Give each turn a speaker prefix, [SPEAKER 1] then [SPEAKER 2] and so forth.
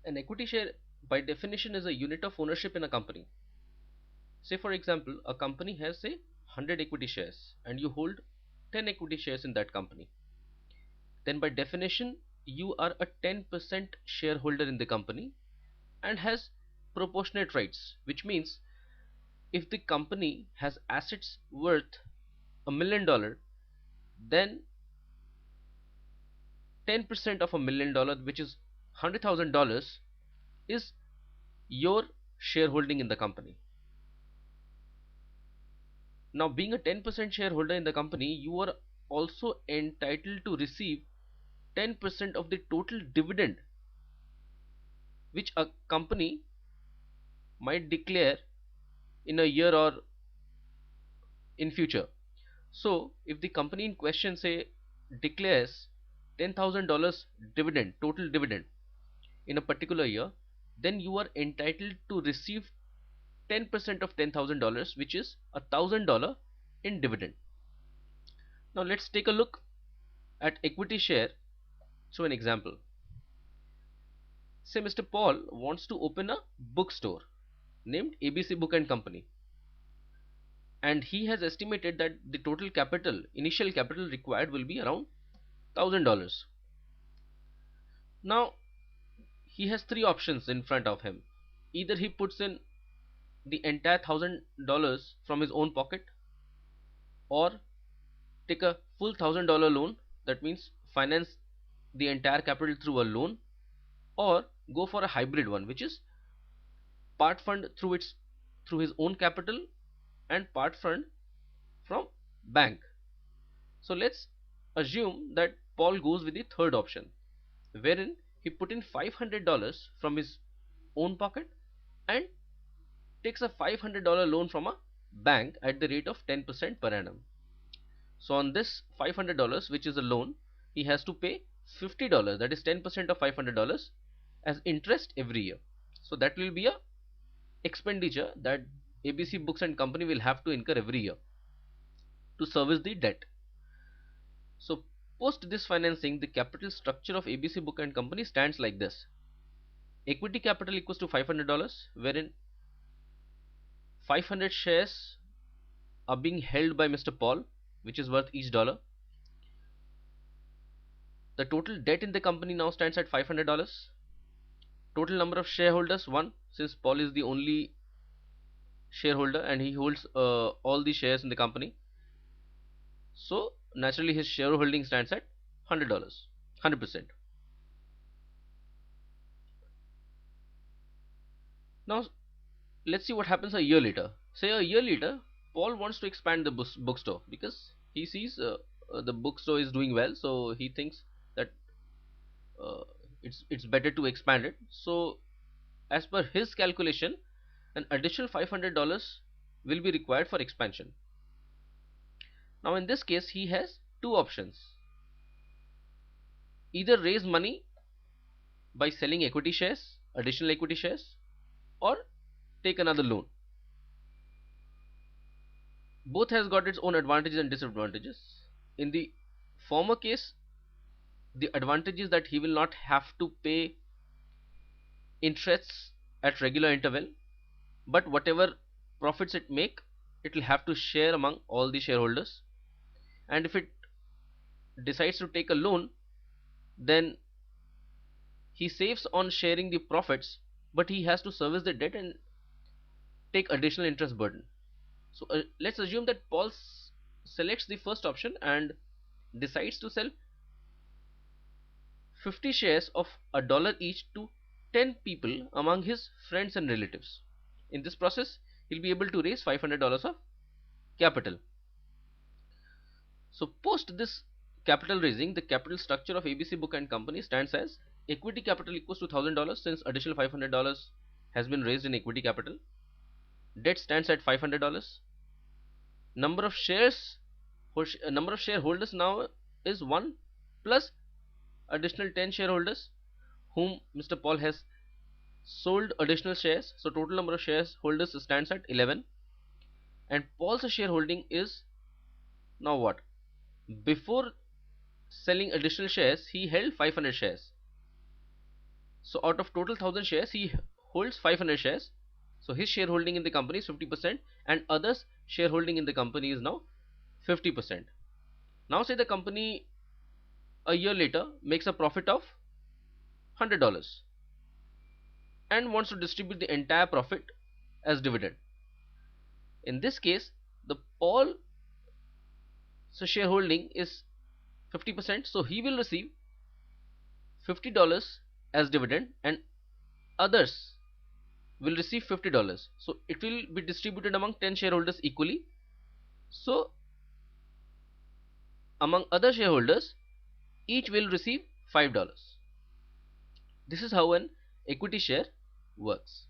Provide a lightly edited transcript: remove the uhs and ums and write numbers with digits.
[SPEAKER 1] An equity share by definition is a unit of ownership in a company. Say for example, a company has say 100 equity shares and you hold 10 equity shares in that company. Then by definition you are a 10% shareholder in the company and has proportionate rights, which means if the company has assets worth $1 million, then 10% of $1 million, which is $100,000, is your shareholding in the company. Now, being a 10% shareholder in the company, you are also entitled to receive 10% of the total dividend which a company might declare in a year or in future. So, if the company in question say declares $10,000 dividend, total dividend in a particular year, then you are entitled to receive 10% of $10,000, which is $1,000 in dividend. Now let's take a look at equity share through an example. Say Mr. Paul wants to open a bookstore named ABC Book and Company, and he has estimated that the total capital, initial capital required will be around $1,000. Now he has three options in front of him. Either he puts in the entire $1,000 from his own pocket, or take a full $1,000 loan, that means finance the entire capital through a loan, or go for a hybrid one, which is part fund through his own capital and part fund from bank. So let's assume that Paul goes with the third option, wherein he put in $500 from his own pocket and takes a $500 loan from a bank at the rate of 10% per annum. So on this $500, which is a loan, he has to pay $50, that is 10% of $500, as interest every year. So that will be a expenditure that ABC Books and Company will have to incur every year to service the debt. So post this financing, the capital structure of ABC Book and Company stands like this. Equity capital equals to $500, wherein 500 shares are being held by Mr. Paul, which is worth each dollar. The total debt in the company now stands at $500. Total number of shareholders 1, since Paul is the only shareholder and he holds all the shares in the company. So naturally his shareholding stands at $100, 100%. Now let's see what happens a year later. Say a year later, Paul wants to expand the bookstore because he sees the bookstore is doing well, so he thinks that uh, it's better to expand it. So as per his calculation, an additional $500 will be required for expansion. Now in this case he has two options: either raise money by selling equity shares, additional equity shares, or take another loan. Both has got its own advantages and disadvantages. In the former case, the advantage is that he will not have to pay interests at regular interval, but whatever profits it make, it will have to share among all the shareholders. And if it decides to take a loan, then he saves on sharing the profits, but he has to service the debt and take additional interest burden. So let's assume that Paul selects the first option and decides to sell 50 shares of a dollar each to 10 people among his friends and relatives. In this process, he'll be able to raise $500 of capital. So post this capital raising, the capital structure of ABC Book and Company stands as equity capital equals to $1,000, since additional $500 has been raised in equity capital. Debt stands at $500. Number of shares, number of shareholders now is 1 plus additional 10 shareholders whom Mr. Paul has sold additional shares. So total number of shareholders stands at 11, and Paul's shareholding is now what? Before selling additional shares he held 500 shares. So out of total 1000 shares, he holds 500 shares. So his shareholding in the company is 50%, and others shareholding in the company is now 50%. Now say the company a year later makes a profit of $100 and wants to distribute the entire profit as dividend. In this case, the Paul shareholding is 50%, so he will receive $50 as dividend, and others will receive $50. So it will be distributed among 10 shareholders equally. So among other shareholders, each will receive $5. This is how an equity share works.